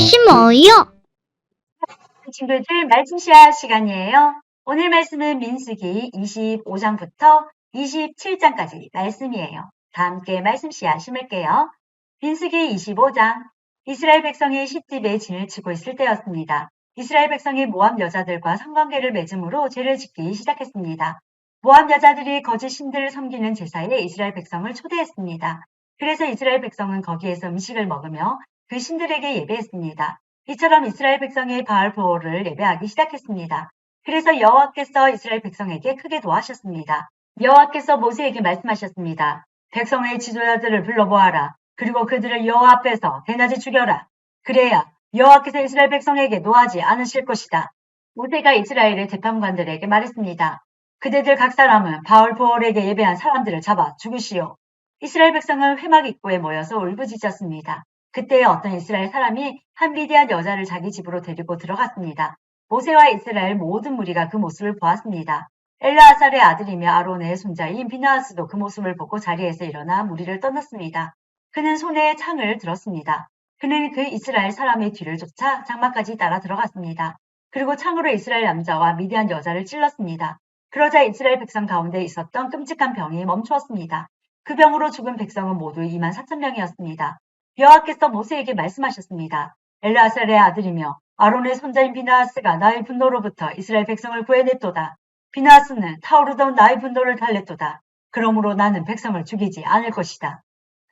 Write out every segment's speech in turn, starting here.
심어요. 친구들 말씀 시작 시간이에요. 오늘 말씀은 민수기 25장부터 27장까지 말씀이에요. 다 함께 말씀 시작 심을게요. 민수기 25장 이스라엘 백성이 시집에 진을 치고 있을 때였습니다. 이스라엘 백성이 모압 여자들과 성관계를 맺음으로 죄를 짓기 시작했습니다. 모압 여자들이 거짓 신들을 섬기는 제사에 이스라엘 백성을 초대했습니다. 그래서 이스라엘 백성은 거기에서 음식을 먹으며 그 신들에게 예배했습니다. 이처럼 이스라엘 백성이 바알 보호를 예배하기 시작했습니다. 그래서 여호와께서 이스라엘 백성에게 크게 도와하셨습니다. 여호와께서 모세에게 말씀하셨습니다. 백성의 지도자들을 불러보아라. 그리고 그들을 여호와 앞에서 대낮에 죽여라. 그래야 여호와께서 이스라엘 백성에게 노하지 않으실 것이다. 모세가 이스라엘의 재판관들에게 말했습니다. 그대들 각 사람은 바알 보홀에게 예배한 사람들을 잡아 죽으시오. 이스라엘 백성은 회막 입구에 모여서 울부짖었습니다. 그때 어떤 이스라엘 사람이 한 미디안 여자를 자기 집으로 데리고 들어갔습니다. 모세와 이스라엘 모든 무리가 그 모습을 보았습니다. 엘르아살의 아들이며 아론의 손자인 비나하스도 그 모습을 보고 자리에서 일어나 무리를 떠났습니다. 그는 손에 창을 들었습니다. 그는 그 이스라엘 사람의 뒤를 쫓아 장막까지 따라 들어갔습니다. 그리고 창으로 이스라엘 남자와 미디안 여자를 찔렀습니다. 그러자 이스라엘 백성 가운데 있었던 끔찍한 병이 멈추었습니다. 그 병으로 죽은 백성은 모두 24,000명이었습니다. 여호와께서 모세에게 말씀하셨습니다. 엘르아살의 아들이며 아론의 손자인 비나하스가 나의 분노로부터 이스라엘 백성을 구해냈도다. 비나하스는 타오르던 나의 분노를 달랬도다. 그러므로 나는 백성을 죽이지 않을 것이다.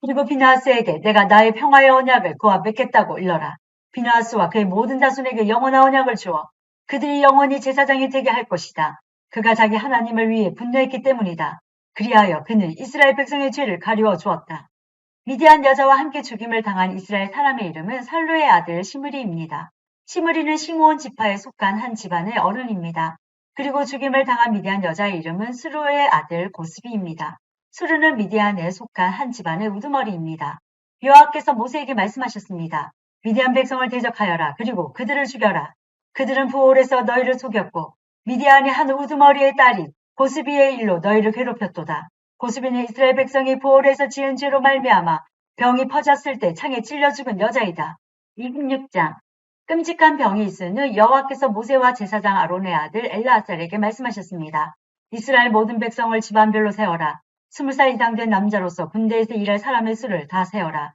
그리고 비나하스에게 내가 나의 평화의 언약을 그와 맺겠다고 일러라. 비나하스와 그의 모든 자손에게 영원한 언약을 주어 그들이 영원히 제사장이 되게 할 것이다. 그가 자기 하나님을 위해 분노했기 때문이다. 그리하여 그는 이스라엘 백성의 죄를 가리워 주었다. 미디안 여자와 함께 죽임을 당한 이스라엘 사람의 이름은 살루의 아들 시므리입니다. 시므리는 시므온 지파에 속한 한 집안의 어른입니다. 그리고 죽임을 당한 미디안 여자의 이름은 스루의 아들 고스비입니다. 스루는 미디안에 속한 한 집안의 우두머리입니다. 여호와께서 모세에게 말씀하셨습니다. 미디안 백성을 대적하여라. 그리고 그들을 죽여라. 그들은 부올에서 너희를 속였고 미디안의 한 우두머리의 딸인 고스비의 일로 너희를 괴롭혔도다. 고스비는 이스라엘 백성이 부올에서 지은 죄로 말미암아 병이 퍼졌을 때 창에 찔려 죽은 여자이다. 26장 끔찍한 병이 있은 후 여호와께서 모세와 제사장 아론의 아들 엘르아살에게 말씀하셨습니다. 이스라엘 모든 백성을 집안별로 세어라. 20살 이상 된 남자로서 군대에서 일할 사람의 수를 다 세어라.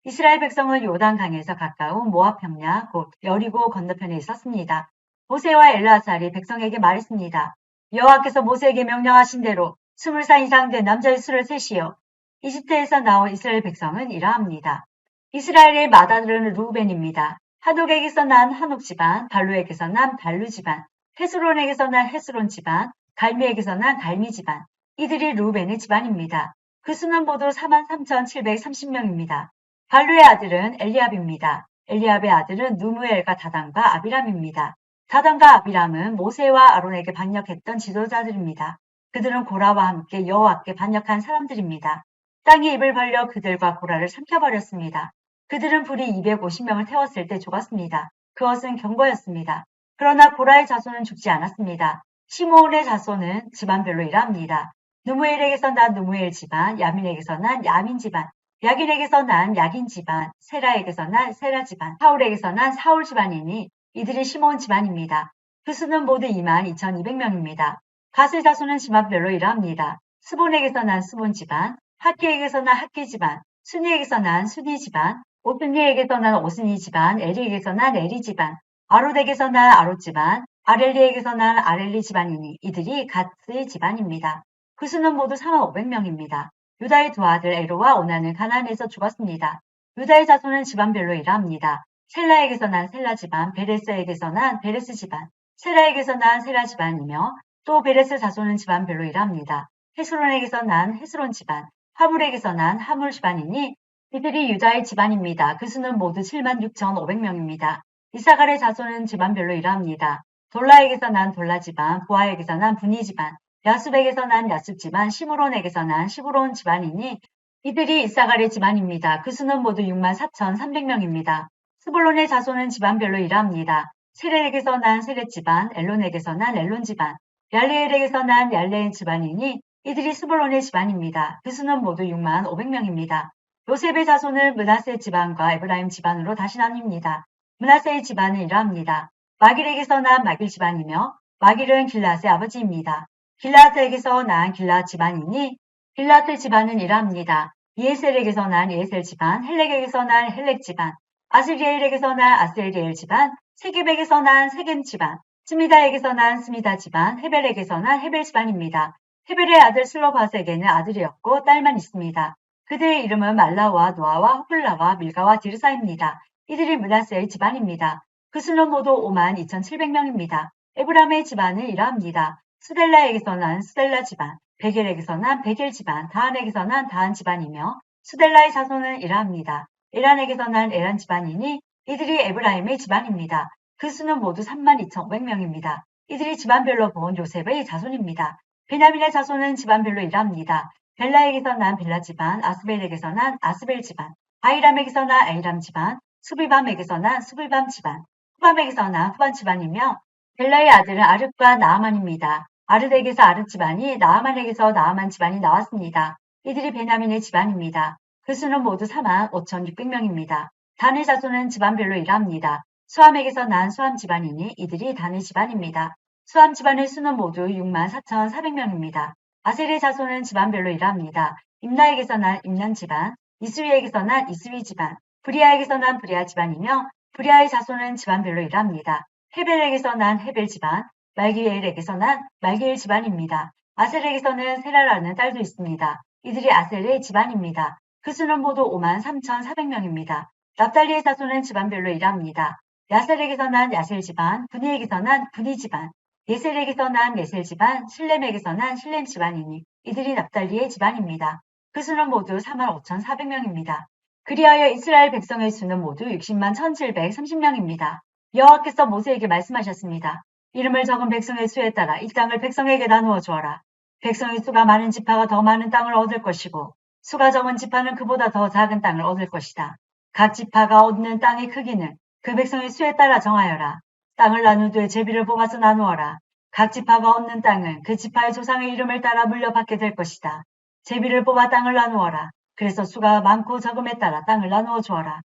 이스라엘 백성은 요단강에서 가까운 모압 평야 곧 여리고 건너편에 있었습니다. 모세와 엘르아살이 백성에게 말했습니다. 여호와께서 모세에게 명령하신 대로 20살 이상 된 남자의 수를 세시오. 이집트에서 나온 이스라엘 백성은 이러합니다. 이스라엘의 맏아들은 루벤입니다. 하독에게서 난 하독 집안, 발루에게서 난 발루 집안, 헤스론에게서 난 헤스론 집안, 갈미에게서 난 갈미 집안. 이들이 루벤의 집안입니다. 그 수는 모두 43,730명입니다. 발루의 아들은 엘리압입니다. 엘리압의 아들은 누무엘과 다단과 아비람입니다. 다단과 아비람은 모세와 아론에게 반역했던 지도자들입니다. 그들은 고라와 함께 여호와께 반역한 사람들입니다. 땅이 입을 벌려 그들과 고라를 삼켜버렸습니다. 그들은 불이 250명을 태웠을 때 죽었습니다. 그것은 경고였습니다. 그러나 고라의 자손은 죽지 않았습니다. 시므온의 자손은 집안별로 이러합니다. 누무엘에게서 난 누무엘 집안, 야민에게서 난 야민 집안, 야긴에게서 난 야긴 집안, 세라에게서 난 세라 집안, 사울에게서 난 사울 집안이니 이들이 시므온 집안입니다. 그 수는 모두 22,200명입니다. 가스 자손은 집안별로 이러합니다. 스본에게서 난 스본 집안, 학기에게서 난 학기 집안, 순이에게서 난 순이 집안, 오스니에게서 난 오스니 집안, 에리에게서 난 에리 집안, 아롯에게서 난 아롯 집안, 아렐리에게서 난 아렐리 집안이니 이들이 갓스의 집안입니다. 그 수는 모두 4,500명입니다. 유다의 두 아들 에로와 오나는 가나안에서 죽었습니다. 유다의 자손은 집안별로 이러합니다. 셀라에게서 난 셀라 집안, 베레스에게서 난 베레스 집안, 세라에게서 난 세라 집안이며 또 베레스 자손은 집안별로 이러합니다. 헤스론에게서 난 헤스론 집안, 하물에게서 난 하물 집안이니 이들이 유다의 집안입니다. 그 수는 모두 76,500명입니다. 이사갈의 자손은 집안별로 이러합니다. 돌라에게서 난 돌라 집안, 부하에게서 난 분이 집안, 야숲에게서 난 야숲 집안, 시므론에게서 난 시므론 집안이니 이들이 이사갈의 집안입니다. 그 수는 모두 64,300명입니다. 스불론의 자손은 집안별로 이러합니다. 세렛에게서 난 세렛 집안, 엘론에게서 난 엘론 집안, 얄레엘에게서 난 얄레엘 집안이니 이들이 스불론의 집안입니다. 그 수는 모두 65,000명입니다. 요셉의 자손은 므낫세 집안과 에브라임 집안으로 다시 나뉩니다. 므낫세의 집안은 이러합니다. 마길에게서 난 마길 집안이며 마길은 길앗의 아버지입니다. 길앗에게서 난 길앗 집안이니 길앗의 집안은 이러합니다. 이에셀에게서 난 이에셀 집안, 헬렉에게서 난 헬렉 집안, 아스리엘에게서 난 아스리엘 집안, 세겜에게서 난 세겜 집안, 스미다에게서 난 스미다 집안, 헤벨에게서 난 헤벨 집안입니다. 헤벨의 아들 슬로바스에게는 아들이었고 딸만 있습니다. 그들의 이름은 말라와 노아와 호블라와 밀가와 디르사입니다. 이들이 므낫세의 집안입니다. 그 수는 모두 52,700명입니다. 에브람의 집안은 이러합니다. 수델라에게서 난 수델라 집안, 베겔에게서 난 베겔 집안, 다한에게서 난 다한 집안이며 수델라의 자손은 이러합니다. 에란에게서 난 에란 집안이니 이들이 에브라임의 집안입니다. 그 수는 모두 32,500명입니다. 이들이 집안별로 본 요셉의 자손입니다. 베냐민의 자손은 집안별로 이러합니다. 벨라에게서 난 벨라 집안, 아스벨에게서 난 아스벨 집안, 아이람에게서 난 아이람 집안, 수비밤에게서 난 수비밤 집안, 후밤에게서 난 후밤 집안이며 벨라의 아들은 아르과 나아만입니다. 아르덱에서 아르 집안이 나아만에게서 나아만 집안이 나왔습니다. 이들이 베냐민의 집안입니다. 그 수는 모두 45,600명입니다. 단의 자손은 집안별로 이러합니다. 수함에게서 난 수함 집안이니 이들이 단의 집안입니다. 수함 집안의 수는 모두 64,400명입니다. 아셀의 자손은 집안별로 이러합니다. 임나에게서 난 임난 집안, 이스위에게서 난 이스위 집안, 브리아에게서 난 브리아 집안이며 브리아의 자손은 집안별로 이러합니다. 헤벨에게서 난 헤벨 집안, 말기엘에게서 난 말기엘 집안입니다. 아셀에게서는 세라라는 딸도 있습니다. 이들이 아셀의 집안입니다. 그 수는 모두 53,400명입니다. 납달리의 자손은 집안별로 이러합니다. 야셀에게서 난 야셀 집안, 분이에게서 난 분이 집안, 예셀에게서 난 예셀 집안, 실렘에게서 난 실렘 집안이니 이들이 납달리의 집안입니다. 그 수는 모두 45,400명입니다. 그리하여 이스라엘 백성의 수는 모두 60만 1,730명입니다. 여호와께서 모세에게 말씀하셨습니다. 이름을 적은 백성의 수에 따라 이 땅을 백성에게 나누어 주어라. 백성의 수가 많은 지파가 더 많은 땅을 얻을 것이고 수가 적은 지파는 그보다 더 작은 땅을 얻을 것이다. 각 지파가 얻는 땅의 크기는 그 백성의 수에 따라 정하여라. 땅을 나누되 제비를 뽑아서 나누어라. 각 지파가 얻는 땅은 그 지파의 조상의 이름을 따라 물려받게 될 것이다. 제비를 뽑아 땅을 나누어라. 그래서 수가 많고 적음에 따라 땅을 나누어 주어라.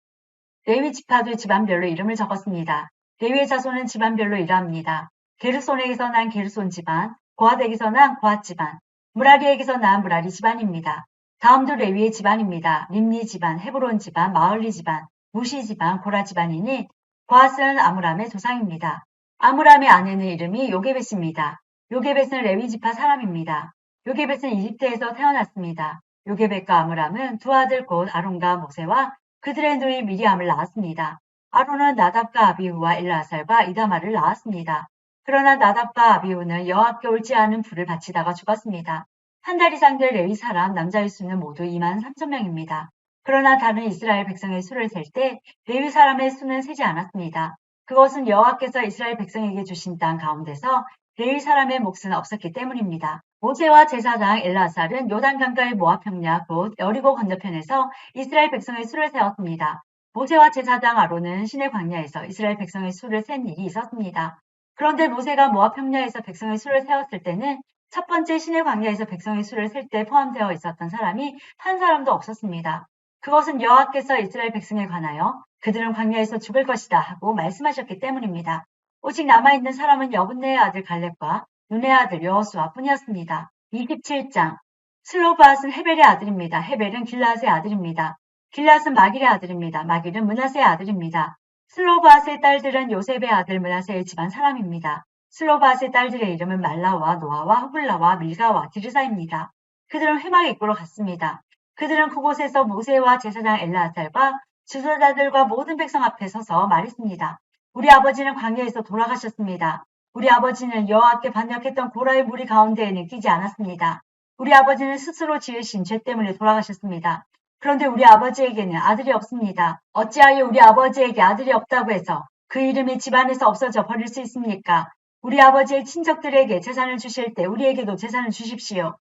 레위 지파도 집안별로 이름을 적었습니다. 레위의 자손은 집안별로 이러합니다. 게르손에게서 난 게르손 집안, 고핫에게서 난 고핫 집안, 무라리에게서 난 무라리 집안입니다. 다음도 레위의 집안입니다. 림니 집안, 헤브론 집안, 마을리 집안, 무시 집안, 고라 집안이니 고핫은 아므람의 조상입니다. 아므람의 아내는 이름이 요게벳입니다. 요게벳은 레위 지파 사람입니다. 요게벳은 이집트에서 태어났습니다. 요게벳과 아므람은 두 아들 곧 아론과 모세와 그들의 누이 미리암을 낳았습니다. 아론은 나답과 아비후와 엘라살과 이다말을 낳았습니다. 그러나 나답과 아비후는 여호와께 옳지 않은 불을 바치다가 죽었습니다. 한 달 이상 된 레위 사람 남자의 수는 모두 23,000명입니다. 그러나 다른 이스라엘 백성의 수를 셀 때 레위 사람의 수는 세지 않았습니다. 그것은 여호와께서 이스라엘 백성에게 주신 땅 가운데서 레위 사람의 몫은 없었기 때문입니다. 모세와 제사장 엘라살은 요단강가의 모압 평야 곧 여리고 건너편에서 이스라엘 백성의 수를 세웠습니다. 모세와 제사장 아론은 시내 광야에서 이스라엘 백성의 수를 센 일이 있었습니다. 그런데 모세가 모압 평야에서 백성의 수를 세웠을 때는 첫 번째 시내 광야에서 백성의 수를 셀 때 포함되어 있었던 사람이 한 사람도 없었습니다. 그것은 여호와께서 이스라엘 백성에 관하여 그들은 광야에서 죽을 것이다 하고 말씀하셨기 때문입니다. 오직 남아있는 사람은 여분네의 아들 갈렙과 눈의 아들 여호수아 뿐이었습니다. 27장 슬로바앗은 헤벨의 아들입니다. 헤벨은 길앗의 아들입니다. 길앗은 마길의 아들입니다. 마길은 므낫세의 아들입니다. 슬로바앗의 딸들은 요셉의 아들 므낫세의 집안 사람입니다. 슬로바앗의 딸들의 이름은 말라와 노아와 호블라와 밀가와 디르사입니다. 그들은 회막 입구로 갔습니다. 그들은 그곳에서 모세와 제사장 엘라살과 지도자들과 모든 백성 앞에 서서 말했습니다. 우리 아버지는 광야에서 돌아가셨습니다. 우리 아버지는 여호와께 반역했던 고라의 무리 가운데에는 끼지 않았습니다. 우리 아버지는 스스로 지으신 죄 때문에 돌아가셨습니다. 그런데 우리 아버지에게는 아들이 없습니다. 어찌하여 우리 아버지에게 아들이 없다고 해서 그 이름이 집안에서 없어져 버릴 수 있습니까? 우리 아버지의 친척들에게 재산을 주실 때 우리에게도 재산을 주십시오.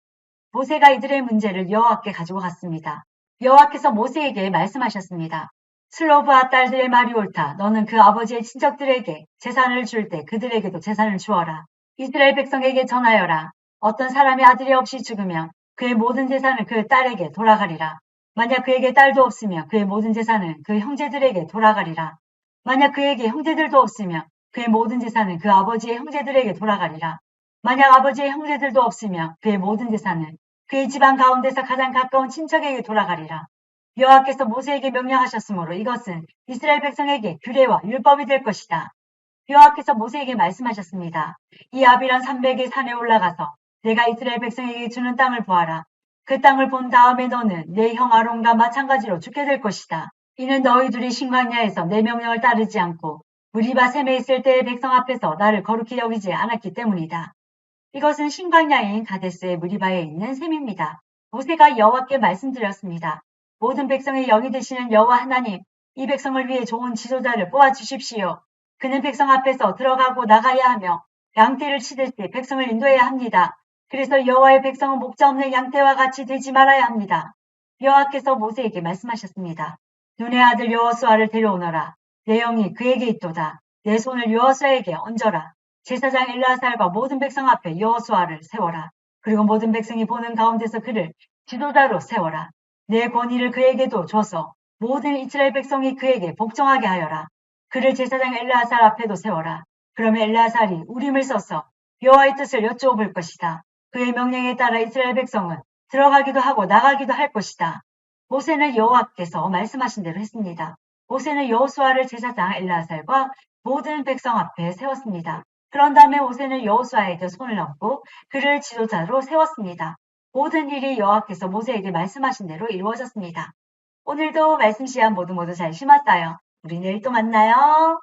모세가 이들의 문제를 여호와께 가지고 갔습니다. 여호와께서 모세에게 말씀하셨습니다. 슬로브와 딸들의 말이 옳다. 너는 그 아버지의 친척들에게 재산을 줄 때 그들에게도 재산을 주어라. 이스라엘 백성에게 전하여라. 어떤 사람이 아들이 없이 죽으면 그의 모든 재산은 그 딸에게 돌아가리라. 만약 그에게 딸도 없으면 그의 모든 재산은 그 형제들에게 돌아가리라. 만약 그에게 형제들도 없으면 그의 모든 재산은 그 아버지의 형제들에게 돌아가리라. 만약 아버지의 형제들도 없으면 그의 모든 재산은 그의 집안 가운데서 가장 가까운 친척에게 돌아가리라. 여호와께서 모세에게 명령하셨으므로 이것은 이스라엘 백성에게 규례와 율법이 될 것이다. 여호와께서 모세에게 말씀하셨습니다. 이 아비란 300의 산에 올라가서 내가 이스라엘 백성에게 주는 땅을 보아라. 그 땅을 본 다음에 너는 내 형 아론과 마찬가지로 죽게 될 것이다. 이는 너희들이 신광야에서 내 명령을 따르지 않고 무리바 셈에 있을 때의 백성 앞에서 나를 거룩히 여기지 않았기 때문이다. 이것은 신광야인 가데스의 무리바에 있는 셈입니다. 모세가 여호와께 말씀드렸습니다. 모든 백성의 영이 되시는 여호와 하나님, 이 백성을 위해 좋은 지도자를 뽑아 주십시오. 그는 백성 앞에서 들어가고 나가야 하며 양떼를 치듯이 백성을 인도해야 합니다. 그래서 여호와의 백성은 목자 없는 양떼와 같이 되지 말아야 합니다. 여호와께서 모세에게 말씀하셨습니다. 눈의 아들 여호수아를 데려오너라. 내 영이 그에게 있도다. 내 손을 여호수아에게 얹어라. 제사장 엘르아살과 모든 백성 앞에 여호수아를 세워라. 그리고 모든 백성이 보는 가운데서 그를 지도자로 세워라. 내 권위를 그에게도 줘서 모든 이스라엘 백성이 그에게 복종하게 하여라. 그를 제사장 엘르아살 앞에도 세워라. 그러면 엘르아살이 우림을 써서 여호와의 뜻을 여쭈어볼 것이다. 그의 명령에 따라 이스라엘 백성은 들어가기도 하고 나가기도 할 것이다. 모세는 여호와께서 말씀하신 대로 했습니다. 모세는 여호수아를 제사장 엘르아살과 모든 백성 앞에 세웠습니다. 그런 다음에 모세는 여호수아에게 손을 얹고 그를 지도자로 세웠습니다. 모든 일이 여호와께서 모세에게 말씀하신 대로 이루어졌습니다. 오늘도 말씀 시간 모두 잘 심었어요. 우리 내일 또 만나요.